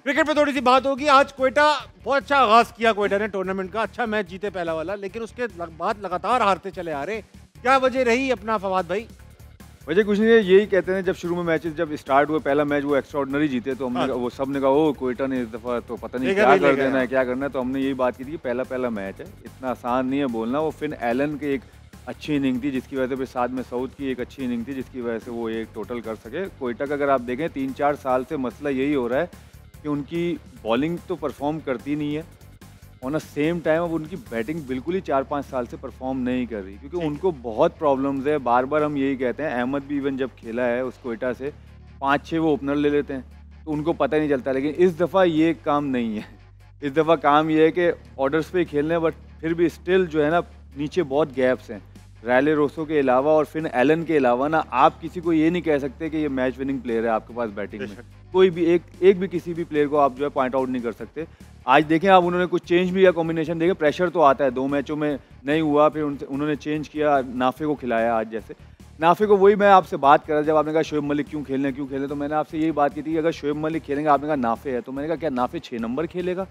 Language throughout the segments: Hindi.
क्रिकेट पे थोड़ी सी बात होगी। आज क्वेटा बहुत अच्छा आगाज किया क्वेटा ने टूर्नामेंट का, अच्छा मैच जीते पहला वाला, लेकिन उसके बाद लगातार हारते चले आ रहे। क्या वजह रही अपना फवाद भाई? वजह कुछ नहीं है, यही कहते हैं जब शुरू में मैचेस जब स्टार्ट हुए पहला मैच वो एक्स्ट्राऑर्डिनरी जीते तो हमने वो सब ने कहा ओ क्वेटा ने इस दफा तो पता नहीं क्या कर देना है क्या करना है, तो हमने यही बात की थी कि पहला मैच है, इतना आसान नहीं है बोलना। वो फिन एलन की एक अच्छी इनिंग थी जिसकी वजह से फिर साथ में साउथ की एक अच्छी इनिंग थी जिसकी वजह से वो एक टोटल कर सके। क्वेटा का अगर आप देखें 3-4 साल से मसला यही हो रहा है कि उनकी बॉलिंग तो परफॉर्म करती नहीं है, ऑन अ सेम टाइम अब उनकी बैटिंग बिल्कुल ही 4-5 साल से परफॉर्म नहीं कर रही, क्योंकि उनको बहुत प्रॉब्लम्स है। बार बार हम यही कहते हैं, अहमद भी इवन जब खेला है उस क्वेटा से 5-6 वो ओपनर ले लेते हैं तो उनको पता नहीं चलता, लेकिन इस दफ़ा ये काम नहीं है। इस दफ़ा काम ये है कि ऑर्डर्स पे खेलने हैं, बट फिर भी स्टिल जो है ना नीचे बहुत गैप्स हैं। रायले रोसो के अलावा और फिन एलन के अलावा ना आप किसी को ये नहीं कह सकते कि ये मैच विनिंग प्लेयर है आपके पास बैटिंग में। कोई भी एक भी किसी भी प्लेयर को आप जो है पॉइंट आउट नहीं कर सकते। आज देखें आप, उन्होंने कुछ चेंज भी किया कॉम्बिनेशन, देखें प्रेशर तो आता है, 2 मैचों में नहीं हुआ, फिर उन्होंने चेंज किया, नाफे को खिलाया आज। जैसे नाफे को, वही मैं आपसे बात कर रहा, जब आपने कहा शोएब मलिक क्यों खेलने तो मैंने आपसे यही बात की थी कि अगर शोएब मलिक खेलेंगे, आपने कहा नाफे है, तो मैंने कहा क्या नाफे 6 नंबर खेलेगा?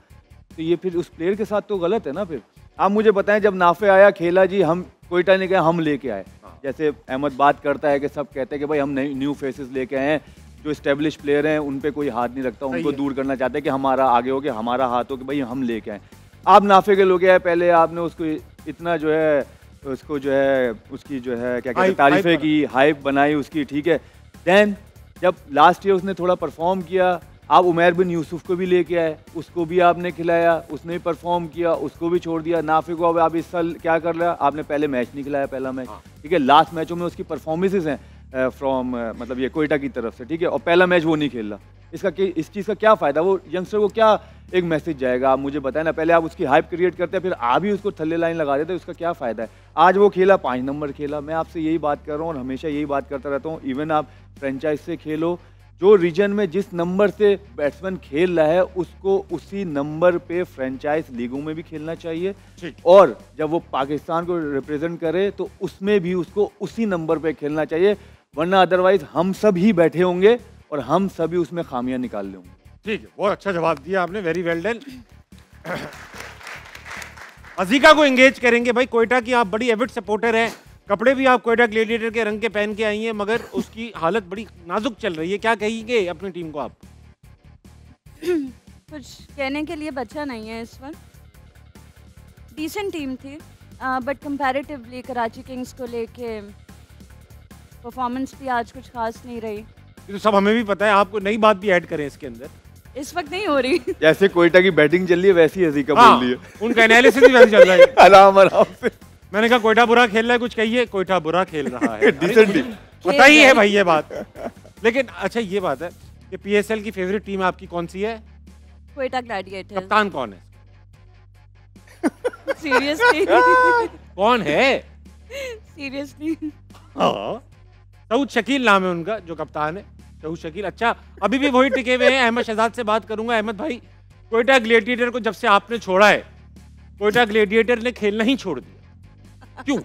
तो ये फिर उस प्लेयर के साथ तो गलत है ना। फिर आप मुझे बताएं, जब नाफे आया खेला जी, हम क्वेटा ने कहा हम लेके आए, जैसे अहमद बात करता है कि सब कहते हैं कि भाई हम न्यू फेसेस लेके आए हैं, जो स्टेब्लिश प्लेयर हैं उन पे कोई हाथ नहीं रखता, उनको दूर करना चाहते हैं कि हमारा आगे हो, कि हमारा हाथ हो, कि भाई हम लेके आए। आप नाफे के लोग आए, पहले आपने उसको इतना जो है उसको जो है उसकी जो है क्या कहते हैं तारीफें की, हाइप बनाई उसकी, ठीक है। देन जब लास्ट ईयर उसने थोड़ा परफॉर्म किया, आप उमैर बिन यूसुफ को भी लेके आए, उसको भी आपने खिलाया, उसने भी परफॉर्म किया, उसको भी छोड़ दिया। नाफे को अब आप इस साल क्या कर रहा, आपने पहले मैच नहीं खिलाया, पहला मैच, ठीक है। लास्ट मैचों में उसकी परफॉर्मेंसेज हैं फ्रॉम मतलब ये क्वेटा की तरफ से, ठीक है, और पहला मैच वो नहीं खेल रहा। इस चीज़ का क्या फ़ायदा? वो यंगस्टर को क्या एक मैसेज जाएगा? आप मुझे बताएं ना। पहले आप उसकी हाइप क्रिएट करते हैं, फिर आप ही उसको थल्ले लाइन लगा देते हैं, उसका क्या फ़ायदा है? आज वो खेला 5 नंबर खेला। मैं आपसे यही बात कर रहा हूँ और हमेशा यही बात करता रहता हूँ, इवन आप फ्रेंचाइज से खेलो, जो रीजन में जिस नंबर से बैट्समैन खेल रहा है उसको उसी नंबर पे फ्रेंचाइज लीगों में भी खेलना चाहिए, और जब वो पाकिस्तान को रिप्रेजेंट करे तो उसमें भी उसको उसी नंबर पे खेलना चाहिए, वरना अदरवाइज हम सब ही बैठे होंगे और हम सभी उसमें खामियां निकाल लेंगे। ठीक है, बहुत अच्छा जवाब दिया आपने, वेरी वेल डन। अजीका को एंगेज करेंगे। भाई क्वेटा की आप बड़ी एविड सपोर्टर हैं, कपड़े भी आप क्वेटा ग्लेडिएटर के रंग के पहन के आई हैं, मगर उसकी हालत बड़ी नाजुक चल रही है, क्या कहेंगे अपनी टीम को आप? कुछ कहने के लिए बचा नहीं है इस वक्त। डिसेंट टीम थी, बट कंपैरेटिवली कराची किंग्स को लेके परफॉर्मेंस भी आज कुछ खास नहीं रही। तो सब हमें भी पता है, आपको नई बात भी ऐड करें इसके अंदर, इस वक्त नहीं हो रही। जैसे क्वेटा की बैटिंग चल रही है वैसी अजीका बोल रही है, उनका एनालिसिस भी वैसे चल रहा है। आराम से मैंने कहा क्वेटा बुरा खेल रहा है, कुछ कहिए। क्वेटा बुरा खेल रहा है, पता ही है भाई ये बात। लेकिन अच्छा ये बात है कि पीएसएल की फेवरेट टीम आपकी कौन सी है? क्वेटा ग्लैडिएटर्स। कप्तान कौन है? सीरियसली कौन है? सीरियसली सऊद शकील नाम है उनका, जो कप्तान है, सऊद शकील। अच्छा, अभी भी वही टिके हुए हैं। अहमद शहजाद से बात करूंगा। अहमद भाई, क्वेटा ग्लेडिएटर को जब से आपने छोड़ा है, क्वेटा ग्लेडिएटर ने खेलना ही छोड़ दिया, क्यों?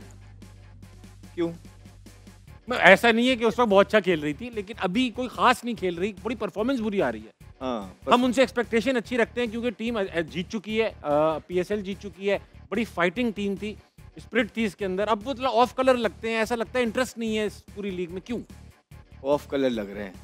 ऐसा नहीं है कि उस वक्त बहुत अच्छा खेल रही थी, लेकिन अभी कोई खास नहीं खेल रही, बड़ी परफॉर्मेंस बुरी आ रही है। हम उनसे एक्सपेक्टेशन अच्छी रखते हैं क्योंकि टीम जीत चुकी है, पीएसएल जीत चुकी है, बड़ी फाइटिंग टीम थी, स्पिरिट थी इसके अंदर। अब वो थोड़ा ऑफ कलर लगते हैं, ऐसा लगता है इंटरेस्ट नहीं है इस पूरी लीग में, क्यों ऑफ कलर लग रहे हैं?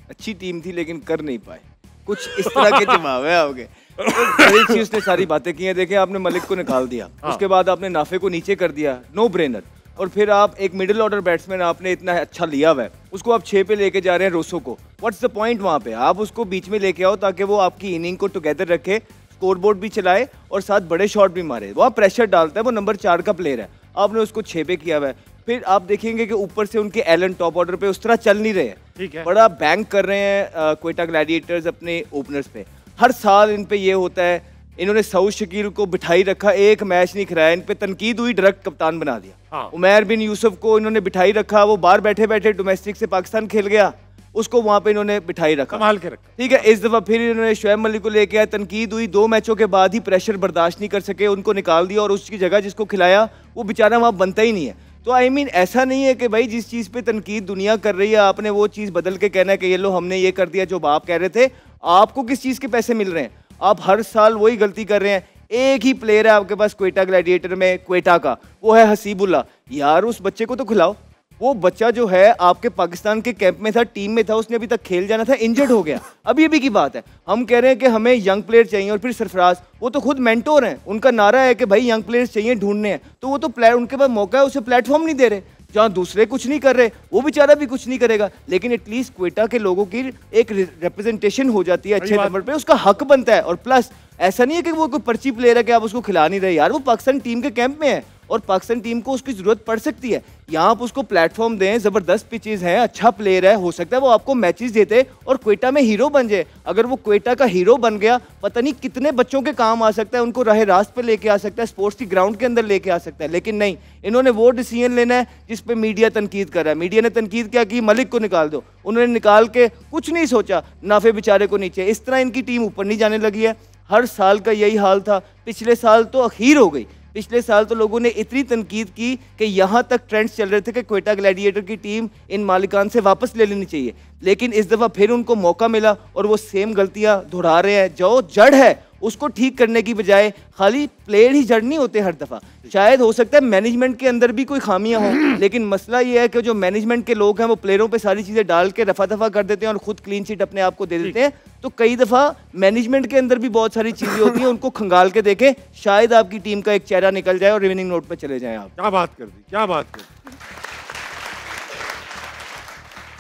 अच्छी टीम थी लेकिन कर नहीं पाए, कुछ इस तरह के जवाब है आपके। बड़ी चीज उसने सारी बातें की हैं। देखें, आपने मलिक को निकाल दिया, उसके बाद आपने नाफे को नीचे कर दिया, नो ब्रेनर, और फिर आप एक मिडिल ऑर्डर बैट्समैन आपने इतना अच्छा लिया हुआ है, उसको आप 6 पे लेके जा रहे हैं रोसो को। What's the point? वहाँ पे आप उसको बीच में लेके आओ ताकि वो आपकी इनिंग को टुगेदर रखे, स्कोरबोर्ड भी चलाए और साथ बड़े शॉट भी मारे। वहाँ प्रेशर डालता है, वो नंबर 4 का प्लेयर है, आपने उसको 6 पे किया हुआ है। फिर आप देखेंगे कि ऊपर से उनके एलन टॉप ऑर्डर पे उस तरह चल नहीं रहे हैं, ठीक है, बड़ा बैंक कर रहे हैं क्वेटा ग्लैडिएटर्स अपने ओपनर्स पे। हर साल इन पे ये होता है, इन्होंने सऊद शकील को बिठाई रखा, एक मैच नहीं खिलाया, इन पे तनकीद हुई, डायरेक्ट कप्तान बना दिया। उमैर बिन यूसुफ को इन्होंने बिठाई रखा, वो बाहर बैठे बैठे डोमेस्टिक से पाकिस्तान खेल गया, उसको वहां पे इन्होंने बिठाई रखा, संभाल के रखा, ठीक है। इस दफा फिर इन्होंने शोएब मलिक को लेके आए, तनकीद हुई, 2 मैचों के बाद ही प्रेशर बर्दाश्त नहीं कर सके, उनको निकाल दिया और उसकी जगह जिसको खिलाया वो बेचारा वहां बनता ही नहीं है। तो आई मीन ऐसा नहीं है कि भाई जिस चीज़ पे तनकीद दुनिया कर रही है आपने वो चीज़ बदल के कहना है कि ये लो हमने ये कर दिया जो आप कह रहे थे। आपको किस चीज़ के पैसे मिल रहे हैं? आप हर साल वही गलती कर रहे हैं। एक ही प्लेयर है आपके पास क्वेटा ग्लैडिएटर में, क्वेटा का, वो है हसीबुल्ला। यार उस बच्चे को तो खिलाओ। वो बच्चा जो है आपके पाकिस्तान के कैंप में था, टीम में था, उसने अभी तक खेल जाना था, इंजर्ड हो गया। अभी अभी की बात है। हम कह रहे हैं कि हमें यंग प्लेयर चाहिए। और फिर सरफराज, वो तो खुद मेंटोर हैं, उनका नारा है कि भाई यंग प्लेयर्स चाहिए, ढूंढने हैं। तो वो तो प्लेयर, उनके पास मौका है, उसे प्लेटफॉर्म नहीं दे रहे। जहाँ दूसरे कुछ नहीं कर रहे, वो बेचारा भी कुछ नहीं करेगा। लेकिन एटलीस्ट क्वेटा के लोगों की एक रिप्रेजेंटेशन हो जाती है अच्छे नंबर पे, उसका हक बनता है। और प्लस ऐसा नहीं है कि वो कोई पर्ची प्लेयर है कि आप उसको खिला नहीं रहे। यार वो पाकिस्तान टीम के कैंप में है और पाकिस्तान टीम को उसकी जरूरत पड़ सकती है। यहाँ आप उसको प्लेटफॉर्म दें, जबरदस्त पिचेस हैं, अच्छा प्लेयर है, हो सकता है वो आपको मैचेस देते और क्वेटा में हीरो बन जाए। अगर वो क्वेटा का हीरो बन गया, पता नहीं कितने बच्चों के काम आ सकता है, उनको राह रास्त पे लेके आ सकता है, स्पोर्ट्स की ग्राउंड के अंदर लेके आ सकता है। लेकिन नहीं, इन्होंने वो डिसीजन लेना है जिस पे मीडिया तनकीद कर रहा है। मीडिया ने तनकीद क्या की? मलिक को निकाल दो। उन्होंने निकाल के कुछ नहीं सोचा, नाफे बेचारे को नीचे। इस तरह इनकी टीम ऊपर नहीं जाने लगी है। हर साल का यही हाल था। पिछले साल तो अखीर हो गई। पिछले साल तो लोगों ने इतनी तनकीद की कि यहाँ तक ट्रेंड्स चल रहे थे कि क्वेटा ग्लैडिएटर की टीम इन मालिकान से वापस ले लेनी चाहिए। लेकिन इस दफ़ा फिर उनको मौका मिला और वो सेम गलतियाँ दोहरा रहे हैं। जो जड़ है उसको ठीक करने की बजाय खाली प्लेयर ही जड़ नहीं होते हर दफ़ा। शायद हो सकता है मैनेजमेंट के अंदर भी कोई खामियां हों, लेकिन मसला ये है कि जो मैनेजमेंट के लोग हैं वो प्लेयरों पे सारी चीज़ें डाल के रफा दफा कर देते हैं और खुद क्लीन शीट अपने आप को दे देते हैं। तो कई दफ़ा मैनेजमेंट के अंदर भी बहुत सारी चीज़ें होती हैं, उनको खंगाल के देखें, शायद आपकी टीम का एक चेहरा निकल जाए और विनिंग नोट पर चले जाएं आप। क्या बात कर दी, क्या बात कर दी।